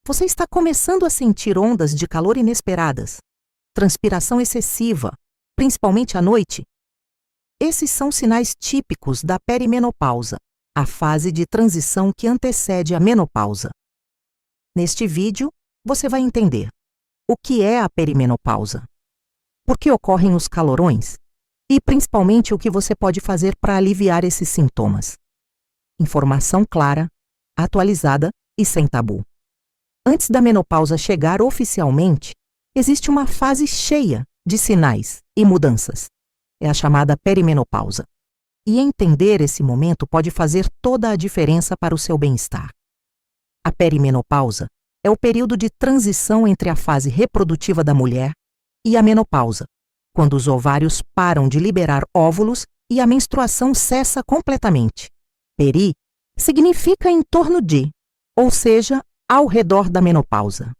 Você está começando a sentir ondas de calor inesperadas, transpiração excessiva, principalmente à noite? Esses são sinais típicos da perimenopausa, a fase de transição que antecede a menopausa. Neste vídeo, você vai entender o que é a perimenopausa, por que ocorrem os calorões e, principalmente, o que você pode fazer para aliviar esses sintomas. Informação clara, atualizada e sem tabu. Antes da menopausa chegar oficialmente, existe uma fase cheia de sinais e mudanças. É a chamada perimenopausa. E entender esse momento pode fazer toda a diferença para o seu bem-estar. A perimenopausa é o período de transição entre a fase reprodutiva da mulher e a menopausa, quando os ovários param de liberar óvulos e a menstruação cessa completamente. Peri significa em torno de, ou seja, ao redor da menopausa.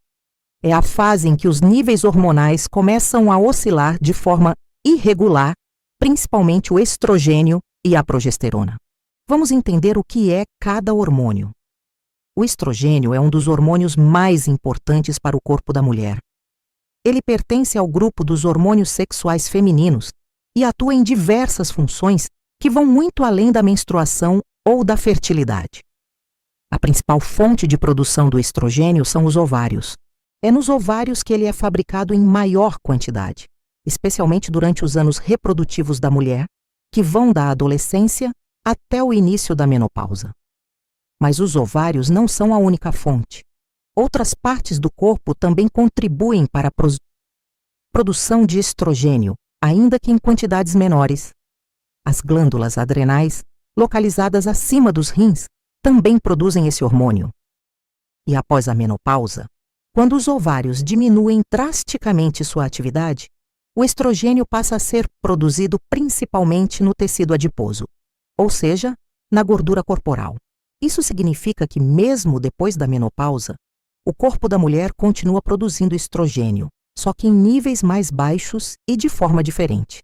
É a fase em que os níveis hormonais começam a oscilar de forma irregular, principalmente o estrogênio e a progesterona. Vamos entender o que é cada hormônio. O estrogênio é um dos hormônios mais importantes para o corpo da mulher. Ele pertence ao grupo dos hormônios sexuais femininos e atua em diversas funções que vão muito além da menstruação ou da fertilidade. A principal fonte de produção do estrogênio são os ovários. É nos ovários que ele é fabricado em maior quantidade, especialmente durante os anos reprodutivos da mulher, que vão da adolescência até o início da menopausa. Mas os ovários não são a única fonte. Outras partes do corpo também contribuem para a produção de estrogênio, ainda que em quantidades menores. As glândulas adrenais, localizadas acima dos rins, também produzem esse hormônio. E após a menopausa, quando os ovários diminuem drasticamente sua atividade, o estrogênio passa a ser produzido principalmente no tecido adiposo, ou seja, na gordura corporal. Isso significa que, mesmo depois da menopausa, o corpo da mulher continua produzindo estrogênio, só que em níveis mais baixos e de forma diferente.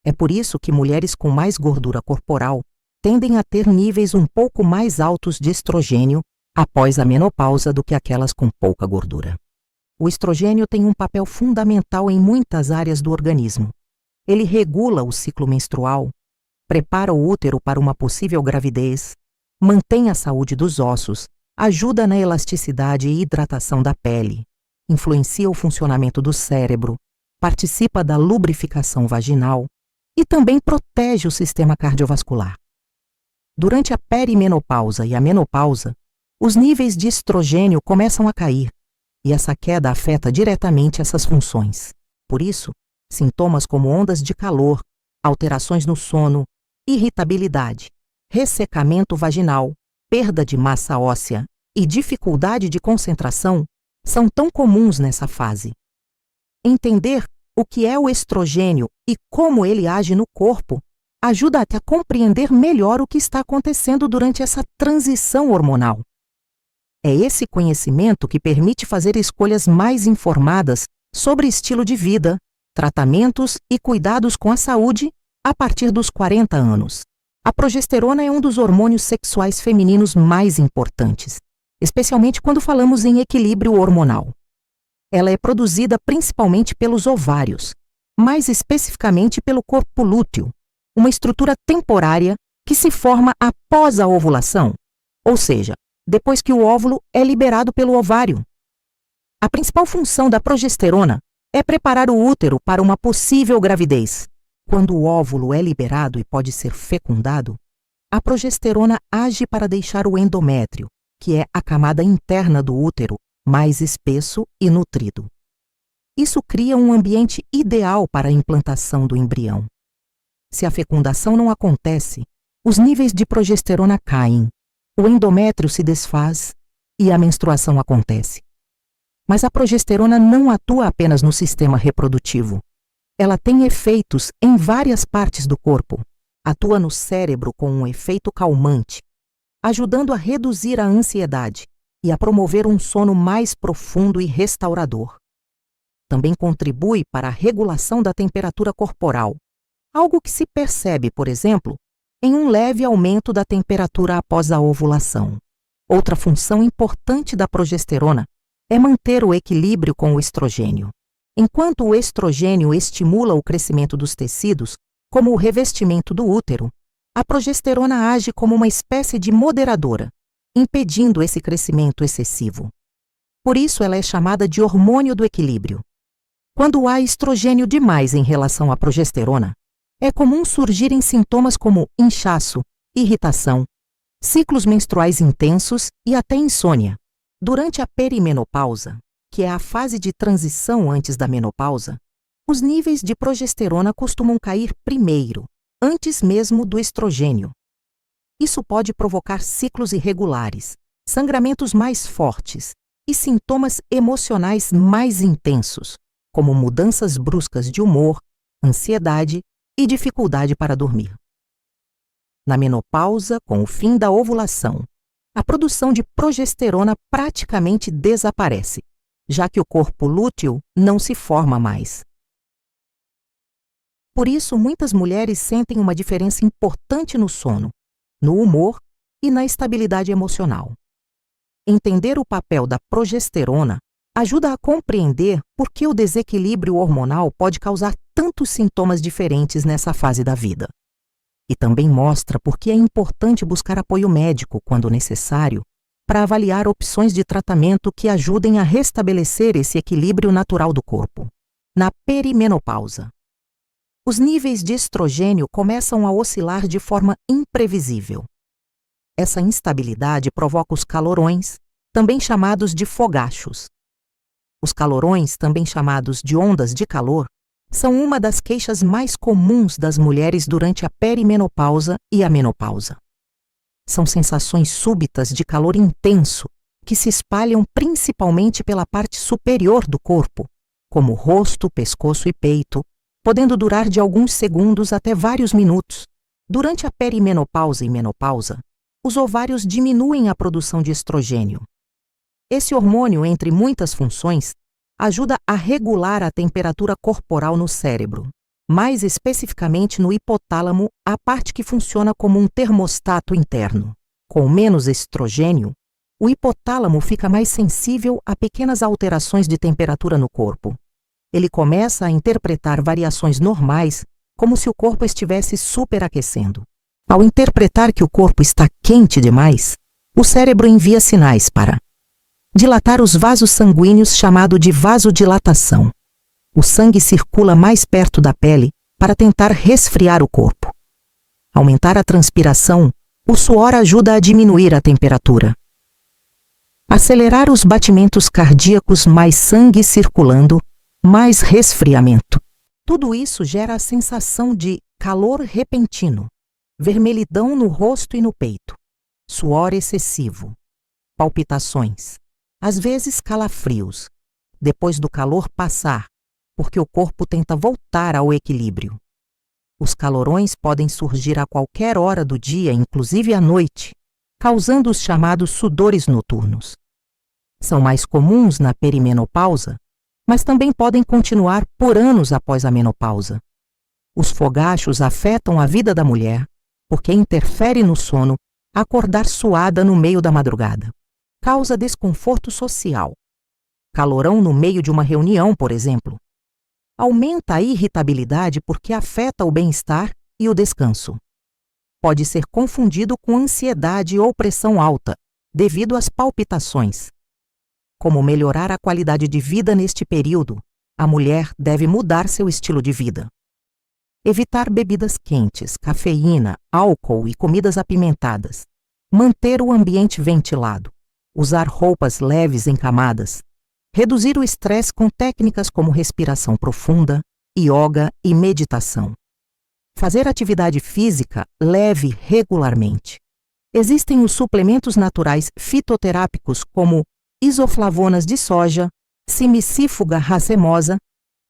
É por isso que mulheres com mais gordura corporal tendem a ter níveis um pouco mais altos de estrogênio após a menopausa do que aquelas com pouca gordura. O estrogênio tem um papel fundamental em muitas áreas do organismo. Ele regula o ciclo menstrual, prepara o útero para uma possível gravidez, mantém a saúde dos ossos, ajuda na elasticidade e hidratação da pele, influencia o funcionamento do cérebro, participa da lubrificação vaginal e também protege o sistema cardiovascular. Durante a perimenopausa e a menopausa, os níveis de estrogênio começam a cair, e essa queda afeta diretamente essas funções. Por isso, sintomas como ondas de calor, alterações no sono, irritabilidade, ressecamento vaginal, perda de massa óssea e dificuldade de concentração são tão comuns nessa fase. Entender o que é o estrogênio e como ele age no corpo ajuda a compreender melhor o que está acontecendo durante essa transição hormonal. É esse conhecimento que permite fazer escolhas mais informadas sobre estilo de vida, tratamentos e cuidados com a saúde a partir dos 40 anos. A progesterona é um dos hormônios sexuais femininos mais importantes, especialmente quando falamos em equilíbrio hormonal. Ela é produzida principalmente pelos ovários, mais especificamente pelo corpo lúteo, uma estrutura temporária que se forma após a ovulação, ou seja, depois que o óvulo é liberado pelo ovário. A principal função da progesterona é preparar o útero para uma possível gravidez. Quando o óvulo é liberado e pode ser fecundado, a progesterona age para deixar o endométrio, que é a camada interna do útero, mais espesso e nutrido. Isso cria um ambiente ideal para a implantação do embrião. Se a fecundação não acontece, os níveis de progesterona caem, o endométrio se desfaz e a menstruação acontece. Mas a progesterona não atua apenas no sistema reprodutivo. Ela tem efeitos em várias partes do corpo. Atua no cérebro com um efeito calmante, ajudando a reduzir a ansiedade e a promover um sono mais profundo e restaurador. Também contribui para a regulação da temperatura corporal, algo que se percebe, por exemplo, em um leve aumento da temperatura após a ovulação. Outra função importante da progesterona é manter o equilíbrio com o estrogênio. Enquanto o estrogênio estimula o crescimento dos tecidos, como o revestimento do útero, a progesterona age como uma espécie de moderadora, impedindo esse crescimento excessivo. Por isso ela é chamada de hormônio do equilíbrio. Quando há estrogênio demais em relação à progesterona, é comum surgirem sintomas como inchaço, irritação, ciclos menstruais intensos e até insônia. Durante a perimenopausa, que é a fase de transição antes da menopausa, os níveis de progesterona costumam cair primeiro, antes mesmo do estrogênio. Isso pode provocar ciclos irregulares, sangramentos mais fortes e sintomas emocionais mais intensos, como mudanças bruscas de humor, ansiedade e dificuldade para dormir. Na menopausa, com o fim da ovulação, a produção de progesterona praticamente desaparece, já que o corpo lúteo não se forma mais. Por isso, muitas mulheres sentem uma diferença importante no sono, no humor e na estabilidade emocional. Entender o papel da progesterona ajuda a compreender por que o desequilíbrio hormonal pode causar tantos sintomas diferentes nessa fase da vida. E também mostra por que é importante buscar apoio médico, quando necessário, para avaliar opções de tratamento que ajudem a restabelecer esse equilíbrio natural do corpo. Na perimenopausa, os níveis de estrogênio começam a oscilar de forma imprevisível. Essa instabilidade provoca os calorões, também chamados de fogachos. Os calorões, também chamados de ondas de calor, são uma das queixas mais comuns das mulheres durante a perimenopausa e a menopausa. São sensações súbitas de calor intenso que se espalham principalmente pela parte superior do corpo, como rosto, pescoço e peito, podendo durar de alguns segundos até vários minutos. Durante a perimenopausa e menopausa, os ovários diminuem a produção de estrogênio. Esse hormônio, entre muitas funções, ajuda a regular a temperatura corporal no cérebro, mais especificamente no hipotálamo, a parte que funciona como um termostato interno. Com menos estrogênio, o hipotálamo fica mais sensível a pequenas alterações de temperatura no corpo. Ele começa a interpretar variações normais como se o corpo estivesse superaquecendo. Ao interpretar que o corpo está quente demais, o cérebro envia sinais para dilatar os vasos sanguíneos, chamado de vasodilatação. O sangue circula mais perto da pele para tentar resfriar o corpo. Aumentar a transpiração, o suor ajuda a diminuir a temperatura. Acelerar os batimentos cardíacos, mais sangue circulando, mais resfriamento. Tudo isso gera a sensação de calor repentino, vermelhidão no rosto e no peito, suor excessivo, palpitações, às vezes calafrios, depois do calor passar, porque o corpo tenta voltar ao equilíbrio. Os calorões podem surgir a qualquer hora do dia, inclusive à noite, causando os chamados sudores noturnos. São mais comuns na perimenopausa, mas também podem continuar por anos após a menopausa. Os fogachos afetam a vida da mulher, porque interfere no sono acordar suada no meio da madrugada. Causa desconforto social. Calorão no meio de uma reunião, por exemplo. Aumenta a irritabilidade porque afeta o bem-estar e o descanso. Pode ser confundido com ansiedade ou pressão alta, devido às palpitações. Como melhorar a qualidade de vida neste período, a mulher deve mudar seu estilo de vida. Evitar bebidas quentes, cafeína, álcool e comidas apimentadas. Manter o ambiente ventilado. Usar roupas leves em camadas. Reduzir o estresse com técnicas como respiração profunda, yoga e meditação. Fazer atividade física leve regularmente. Existem os suplementos naturais fitoterápicos como isoflavonas de soja, simicífuga racemosa,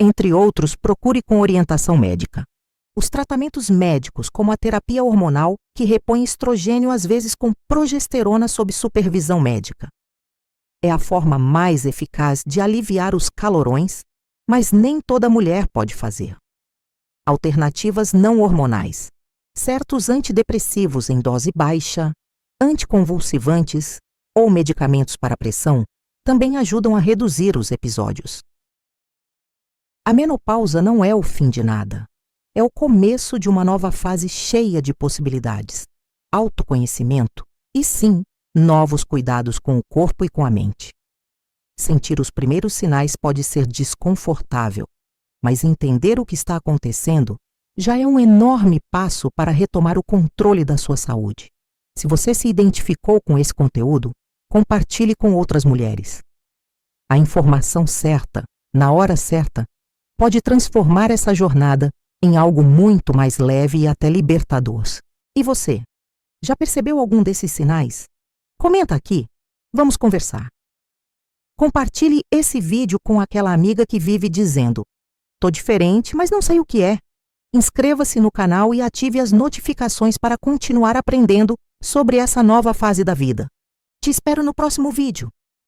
entre outros. Procure com orientação médica. Os tratamentos médicos, como a terapia hormonal, que repõe estrogênio às vezes com progesterona sob supervisão médica. É a forma mais eficaz de aliviar os calorões, mas nem toda mulher pode fazer. Alternativas não hormonais. Certos antidepressivos em dose baixa, anticonvulsivantes ou medicamentos para pressão também ajudam a reduzir os episódios. A menopausa não é o fim de nada. É o começo de uma nova fase cheia de possibilidades, autoconhecimento e, sim, novos cuidados com o corpo e com a mente. Sentir os primeiros sinais pode ser desconfortável, mas entender o que está acontecendo já é um enorme passo para retomar o controle da sua saúde. Se você se identificou com esse conteúdo, compartilhe com outras mulheres. A informação certa, na hora certa, pode transformar essa jornada em algo muito mais leve e até libertador. E você? Já percebeu algum desses sinais? Comenta aqui, vamos conversar. Compartilhe esse vídeo com aquela amiga que vive dizendo: "Tô diferente, mas não sei o que é." Inscreva-se no canal e ative as notificações para continuar aprendendo sobre essa nova fase da vida. Te espero no próximo vídeo.